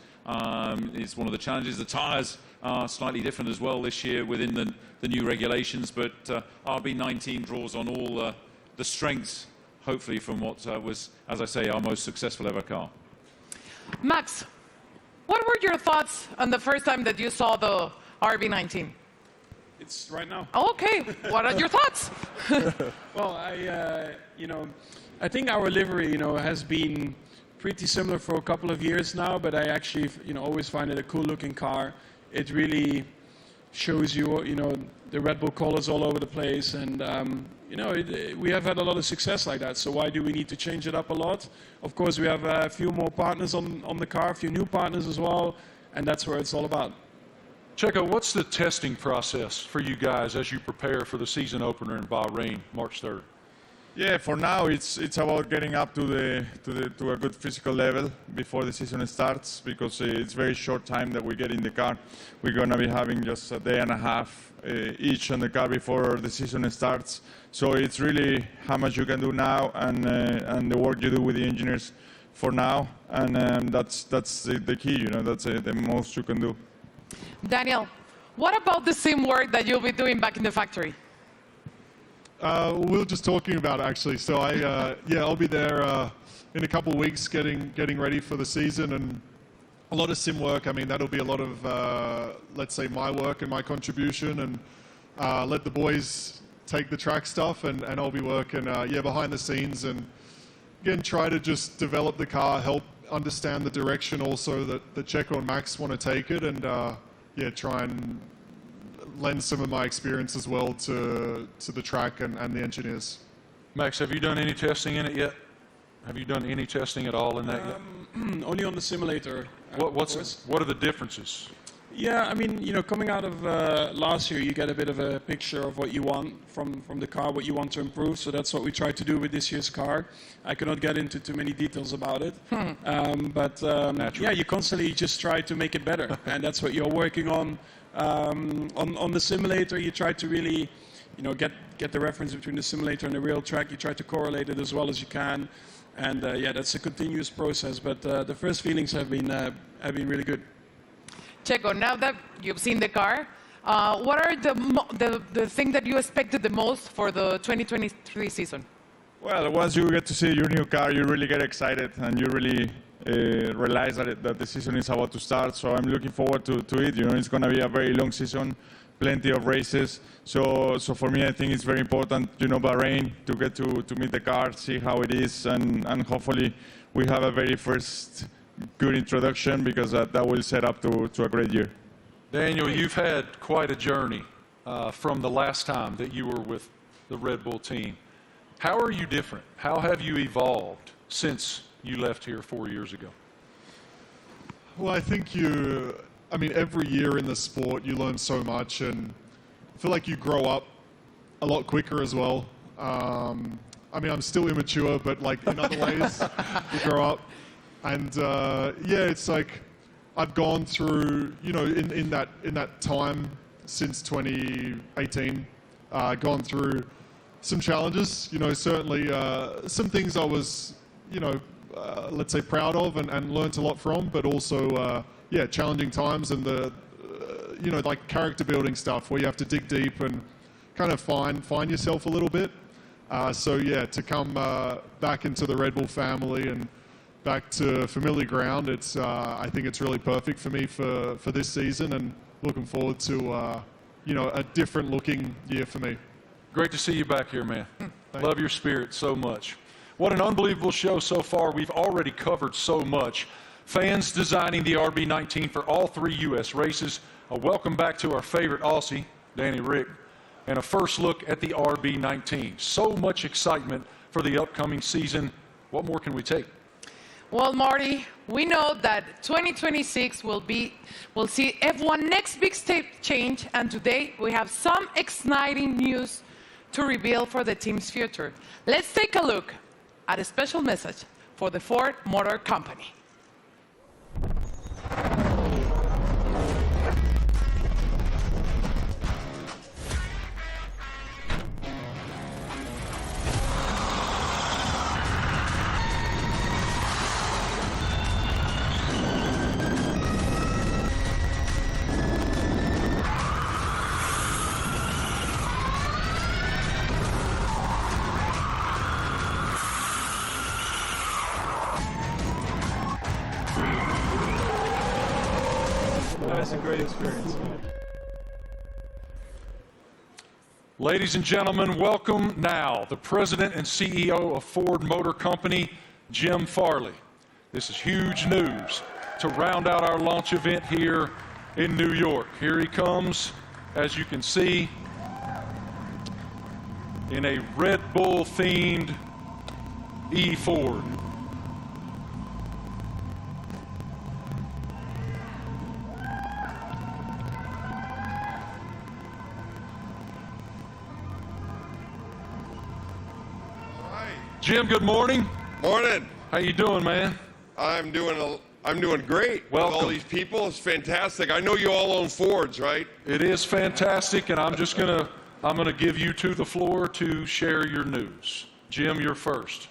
is one of the challenges. The tires are slightly different as well this year within the new regulations, but RB19 draws on all the strengths, hopefully, from what was, as I say, our most successful ever car. Max, what were your thoughts on the first time that you saw the RB19? It's right now. Okay, what are your thoughts? Well, I think our livery, has been pretty similar for a couple of years now, but I actually, always find it a cool-looking car. It really shows you, the Red Bull colors all over the place, and we have had a lot of success like that. So why do we need to change it up a lot? Of course, we have a few more partners on the car, a few new partners as well, and that's where it's all about. Checo, what's the testing process for you guys as you prepare for the season opener in Bahrain, March 3rd? Yeah, for now it's about getting up to a good physical level before the season starts, because it's very short time that we get in the car. We're gonna be having just a day and a half each on the car before the season starts. So it's really how much you can do now and the work you do with the engineers for now, and that's the key. That's the most you can do. Daniel, what about the sim work that you'll be doing back in the factory? We were just talking about it, actually. So I'll be there in a couple of weeks getting ready for the season, and a lot of sim work. I mean, that'll be a lot of, let's say, my work and my contribution, and let the boys take the track stuff, and I'll be working, behind the scenes, and again, try to just develop the car, help understand the direction also that Checo and Max want to take it, and try and lend some of my experience as well to the track and the engineers. Max, have you done any testing in it yet? Have you done any testing at all in that yet? Only on the simulator. What are the differences? Yeah, I mean, coming out of last year, you get a bit of a picture of what you want from the car, what you want to improve. So that's what we tried to do with this year's car. I cannot get into too many details about it. You constantly just try to make it better. And that's what you're working on. On the simulator, you try to really, get the reference between the simulator and the real track. You try to correlate it as well as you can. And that's a continuous process. But the first feelings have been really good. Checo, now that you've seen the car, what are the thing that you expected the most for the 2023 season? Well, once you get to see your new car, you really get excited, and you really realize that the season is about to start. So I'm looking forward to it. It's going to be a very long season, plenty of races. So for me, I think it's very important, Bahrain, to get to meet the car, see how it is, and hopefully we have a very first good introduction, because that will set up to a great year. Daniel, you've had quite a journey from the last time that you were with the Red Bull team. How are you different? How have you evolved since you left here 4 years ago? Well, I think every year in the sport you learn so much, and I feel like you grow up a lot quicker as well. I'm still immature, but in other ways, you grow up. And it's like I've gone through, in that time since 2018, gone through some challenges. Certainly some things I was, let's say proud of and learnt a lot from, but also challenging times, and the like character building stuff where you have to dig deep and kind of find yourself a little bit. To come back into the Red Bull family and back to familiar ground, I think it's really perfect for me for this season, and looking forward to a different looking year for me. Great to see you back here, man. Love your spirit so much. What an unbelievable show so far. We've already covered so much. Fans designing the RB19 for all 3 U.S. races. A welcome back to our favorite Aussie, Danny Rick, and a first look at the RB19. So much excitement for the upcoming season. What more can we take? Well, Marty, we know that 2026 will see F1 next big step change, and today we have some exciting news to reveal for the team's future. Let's take a look at a special message for the Ford Motor Company. That was a great experience. Ladies and gentlemen, welcome now the President and CEO of Ford Motor Company, Jim Farley. This is huge news to round out our launch event here in New York. Here he comes, as you can see, in a Red Bull-themed E-Ford. Jim, good morning. Morning. How you doing, man? I'm doing great. Welcome. With all these people, it's fantastic. I know you all own Fords, right? It is fantastic, and I'm gonna give you the floor to share your news. Jim, you're first.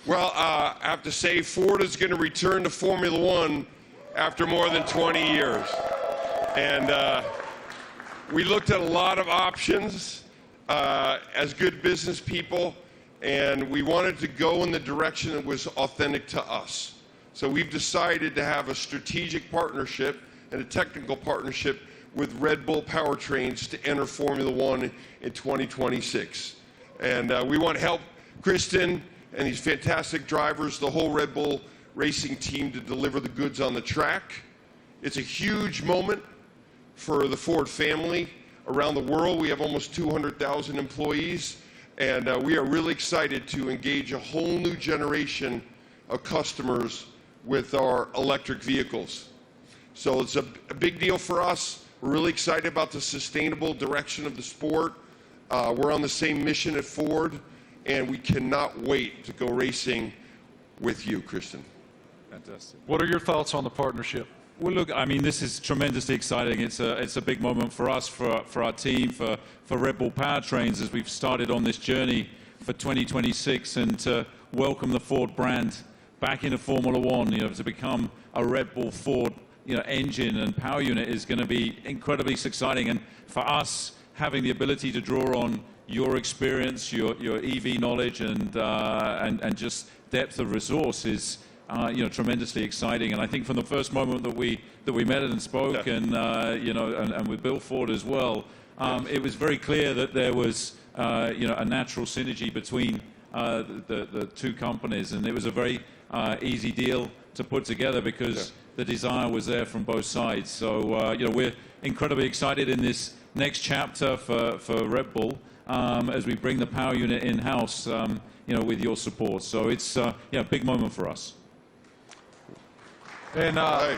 Well, I have to say Ford is going to return to Formula One after more than 20 years. And we looked at a lot of options as good business people, and we wanted to go in the direction that was authentic to us. So we've decided to have a strategic partnership and a technical partnership with Red Bull Powertrains to enter Formula One in 2026. And we want to help Kristen and these fantastic drivers, the whole Red Bull racing team, to deliver the goods on the track. It's a huge moment for the Ford family around the world. We have almost 200,000 employees, and we are really excited to engage a whole new generation of customers with our electric vehicles. So it's a big deal for us. We're really excited about the sustainable direction of the sport. We're on the same mission at Ford, and we cannot wait to go racing with you, Kristen. Fantastic. What are your thoughts on the partnership? Well, look, I mean, this is tremendously exciting. It's a big moment for us, for our team, for Red Bull Powertrains as we've started on this journey for 2026, and to welcome the Ford brand back into Formula One. You know, to become a Red Bull Ford, engine and power unit is going to be incredibly exciting. And for us, having the ability to draw on your experience, your EV knowledge, and just depth of resource is tremendously exciting. And I think from the first moment that we met and spoke, and with Bill Ford as well, it was very clear that there was a natural synergy between the two companies, and it was a very easy deal to put together because the desire was there from both sides. So we're incredibly excited in this next chapter for Red Bull as we bring the power unit in-house, with your support. So it's a big moment for us. And I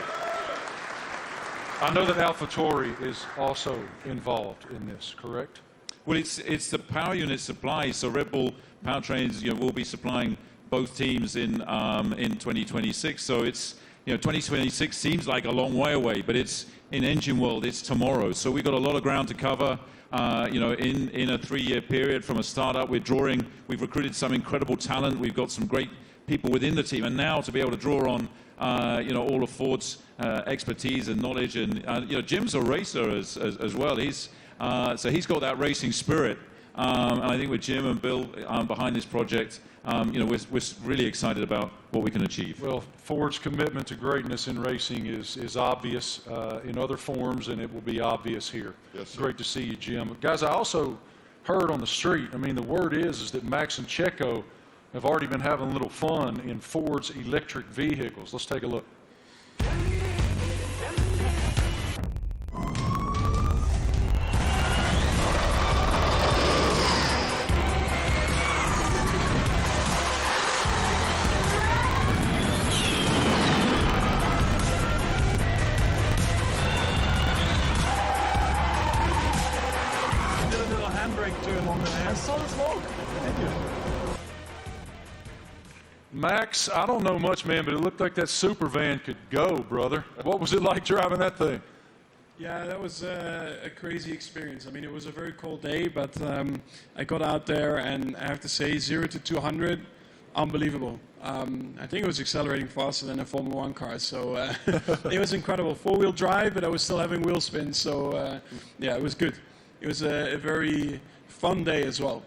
know that AlphaTauri is also involved in this, correct? Well, it's the power unit supply. So Red Bull Powertrains, will be supplying both teams in 2026. So it's 2026 seems like a long way away, but it's in engine world. It's tomorrow. So we've got a lot of ground to cover. In a 3-year period from a startup, we've recruited some incredible talent. We've got some great people within the team, and now to be able to draw on all of Ford's expertise and knowledge, and Jim's a racer as well. He's got that racing spirit, and I think with Jim and Bill behind this project, we're really excited about what we can achieve. Well, Ford's commitment to greatness in racing is obvious in other forms, and it will be obvious here. Yes, sir. Great to see you, Jim. Guys, I also heard on the street, I mean, the word is that Max and Checo have already been having a little fun in Ford's electric vehicles. Let's take a look. Max, I don't know much, man, but it looked like that super van could go, brother. What was it like driving that thing? Yeah, that was a crazy experience. I mean, it was a very cold day, but I got out there, and I have to say, 0 to 200, unbelievable. I think it was accelerating faster than a Formula One car, so it was incredible. 4-wheel drive, but I was still having wheel spin, so yeah, it was good. It was a very fun day as well.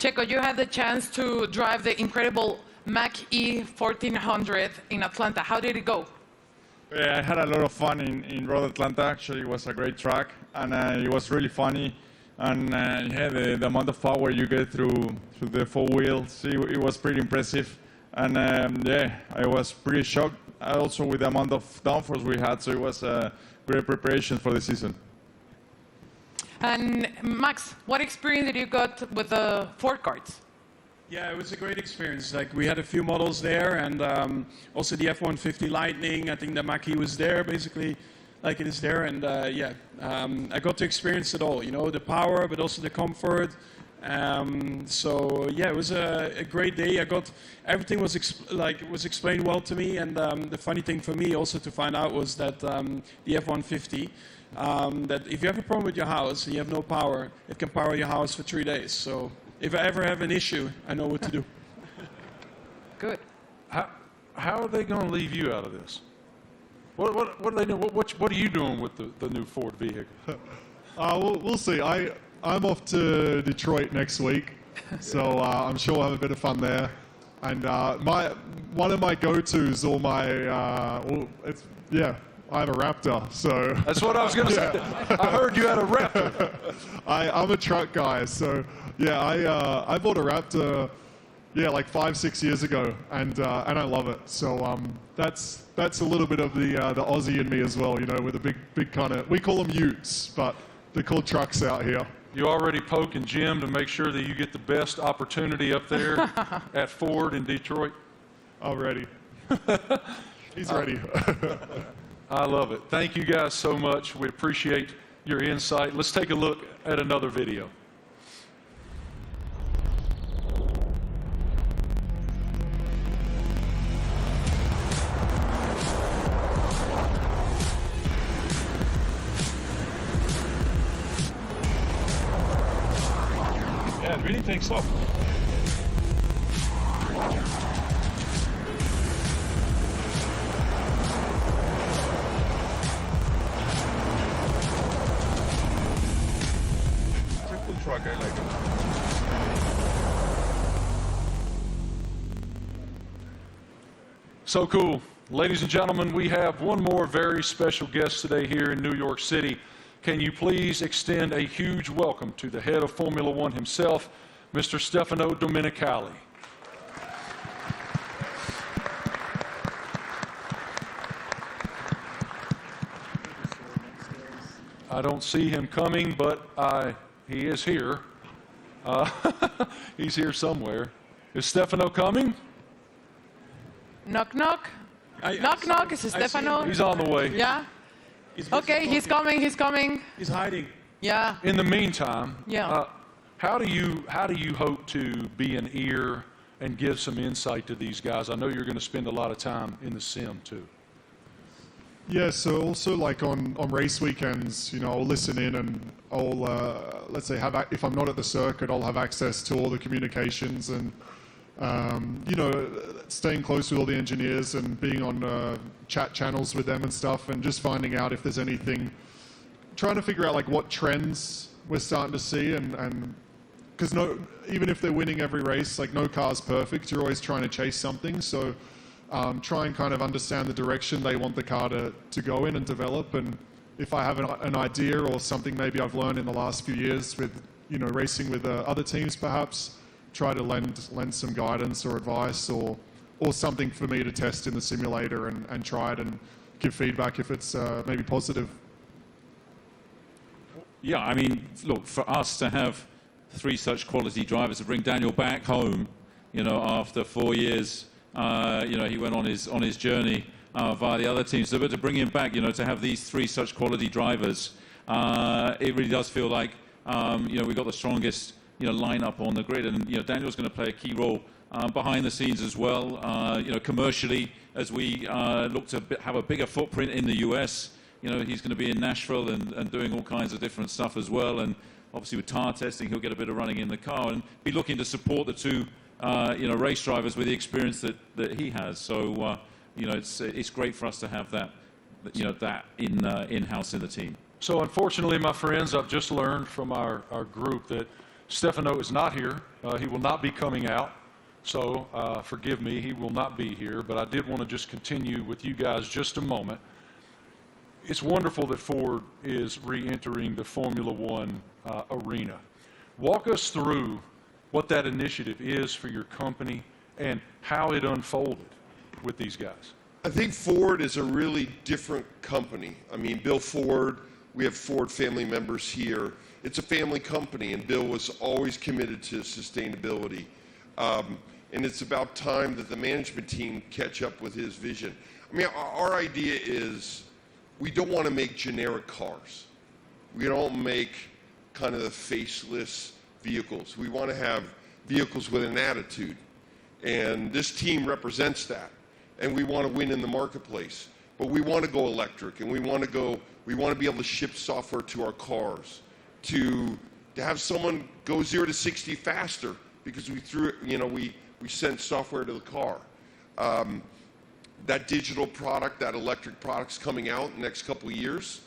Checo, you had the chance to drive the incredible Mach E 1400 in Atlanta. How did it go? I had a lot of fun in Road Atlanta. Actually, it was a great track, and it was really funny And yeah, the amount of power you get through the four wheels, it was pretty impressive. And yeah, I was pretty shocked also with the amount of downforce we had, so it was a great preparation for the season. And Max, what experience did you got with the Ford carts? Yeah, it was a great experience. Like, we had a few models there, and also the F-150 Lightning. I think the Mach-E was there, basically, like it is there. And yeah, I got to experience it all. You know, the power, but also the comfort. So yeah, it was a great day. Everything was explained well to me. And the funny thing for me also to find out was that the F-150. That if you have a problem with your house and you have no power, it can power your house for 3 days. So if I ever have an issue, I know what to do. Good. How are they going to leave you out of this? What are they doing? What are you doing with the new Ford vehicle? We'll see. I'm off to Detroit next week, so I'm sure I'll have a bit of fun there. And one of my go-tos, or my I have a Raptor, so... That's what I was going to say. I heard you had a Raptor. I'm a truck guy, so yeah, I bought a Raptor, like 5-6 years ago, and I love it. So that's a little bit of the Aussie in me as well, you know, with a big kind of, we call them utes, but they're called trucks out here. You already poking Jim to make sure that you get the best opportunity up there at Ford in Detroit? Already. He's ready. I love it. Thank you guys so much. We appreciate your insight. Let's take a look at another video. Yeah, it really takes off. Truck, I like it. So cool. Ladies and gentlemen, we have one more very special guest today here in New York City. Can you please extend a huge welcome to the head of Formula One himself, Mr. Stefano Domenicali. I don't see him coming, but he is here. He's here somewhere. Is Stefano coming? Knock, knock. Knock, knock. Is it Stefano? He's on the way. Yeah? Okay, he's coming. He's coming. He's hiding. Yeah. In the meantime, yeah. How do you hope to be an ear and give some insight to these guys? I know you're going to spend a lot of time in the sim too. Yeah, so also like on race weekends, you know, I'll listen in and I'll, let's say, if I'm not at the circuit, I'll have access to all the communications and, you know, staying close with all the engineers and being on chat channels with them and stuff and just finding out if there's anything, trying to figure out like what trends we're starting to see and because even if they're winning every race, like no car's perfect, you're always trying to chase something, so try and kind of understand the direction they want the car to go in and develop. And if I have an idea or something maybe I've learned in the last few years with, you know, racing with other teams perhaps, try to lend some guidance or advice or something for me to test in the simulator and try it and give feedback if it's maybe positive. Yeah, I mean, look, for us to have 3 such quality drivers, to bring Daniel back home, you know, after 4 years, you know, he went on his journey via the other teams. So, but to bring him back, you know, to have these 3 such quality drivers, it really does feel like, you know, we've got the strongest, you know, lineup on the grid, and you know, Daniel's going to play a key role behind the scenes as well. You know, commercially, as we look to have a bigger footprint in the US. You know, he's going to be in Nashville and doing all kinds of different stuff as well. And obviously with tire testing, he'll get a bit of running in the car and be looking to support the 2, you know, race drivers with the experience that he has. So, you know, it's great for us to have that, you know, that in-house in the team. So unfortunately, my friends, I've just learned from our group that Stefano is not here. He will not be coming out. So forgive me, he will not be here. But I did want to just continue with you guys just a moment. it's wonderful that Ford is re-entering the Formula One arena. Walk us through what that initiative is for your company and how it unfolded with these guys. I think Ford is a really different company. I mean, Bill Ford, we have Ford family members here. It's a family company, and Bill was always committed to sustainability. And it's about time that the management team catch up with his vision. I mean, our idea is we don't want to make generic cars. We don't make kind of the faceless vehicles. We want to have vehicles with an attitude. And this team represents that. And we want to win in the marketplace. But we want to go electric, and we want to be able to ship software to our cars, to have someone go 0 to 60 faster because we sent software to the car. That digital product, that electric product's coming out in the next couple of years,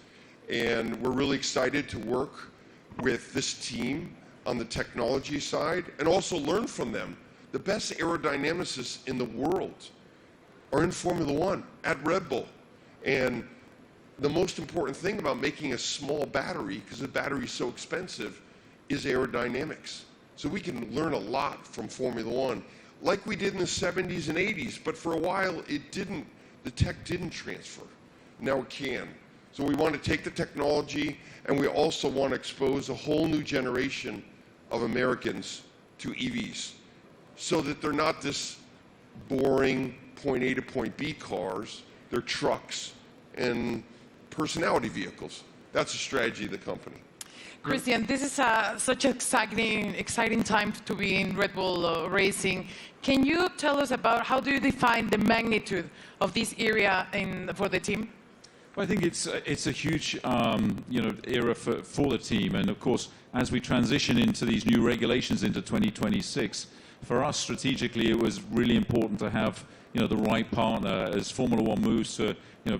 and we're really excited to work with this team on the technology side and also learn from them. The best aerodynamicists in the world are in Formula One at Red Bull. And the most important thing about making a small battery, because the battery is so expensive, is aerodynamics. So we can learn a lot from Formula One, like we did in the 70s and 80s, but for a while the tech didn't transfer. Now it can. So we want to take the technology, and we also want to expose a whole new generation of Americans to EVs, so that they're not this boring point A to point B cars, they're trucks and personality vehicles. That's the strategy of the company. Christian, this is such an exciting time to be in Red Bull Racing. Can you tell us about how do you define the magnitude of this area for the team? Well, I think it's a huge era for the team, and of course, as we transition into these new regulations into 2026, for us strategically, it was really important to have the right partner as Formula One moves to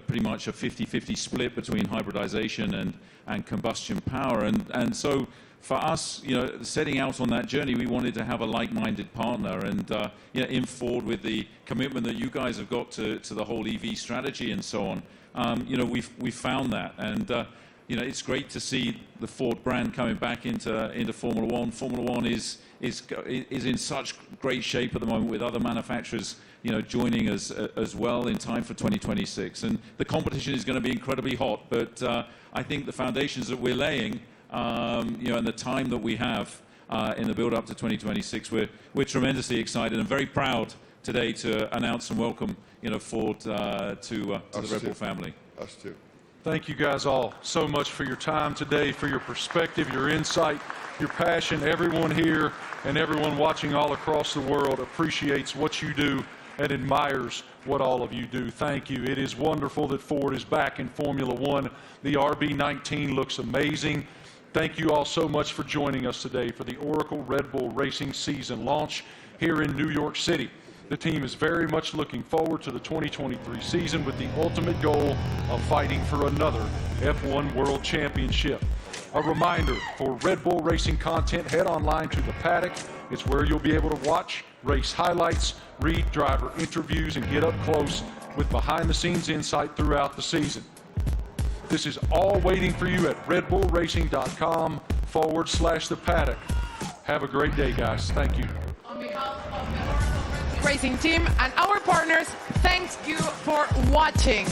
pretty much a 50-50 split between hybridization and combustion power, and so for us, setting out on that journey, we wanted to have a like-minded partner, and in Ford with the commitment that you guys have got to the whole EV strategy and so on. We found that, and it's great to see the Ford brand coming back into Formula One. Formula One is in such great shape at the moment with other manufacturers, joining us as well in time for 2026. And the competition is going to be incredibly hot, but I think the foundations that we're laying, and the time that we have in the build-up to 2026, we're tremendously excited and very proud today to announce and welcome Ford to the Red Bull family. Us too. Thank you guys all so much for your time today, for your perspective, your insight, your passion. Everyone here and everyone watching all across the world appreciates what you do and admires what all of you do. Thank you. It is wonderful that Ford is back in Formula One. The RB19 looks amazing. Thank you all so much for joining us today for the Oracle Red Bull Racing season launch here in New York City. The team is very much looking forward to the 2023 season with the ultimate goal of fighting for another F1 World Championship. A reminder, for Red Bull Racing content, head online to The Paddock. It's where you'll be able to watch race highlights, read driver interviews, and get up close with behind-the-scenes insight throughout the season. This is all waiting for you at redbullracing.com/The Paddock. Have a great day, guys. Thank you. On behalf of the Racing team and our partners, thank you for watching.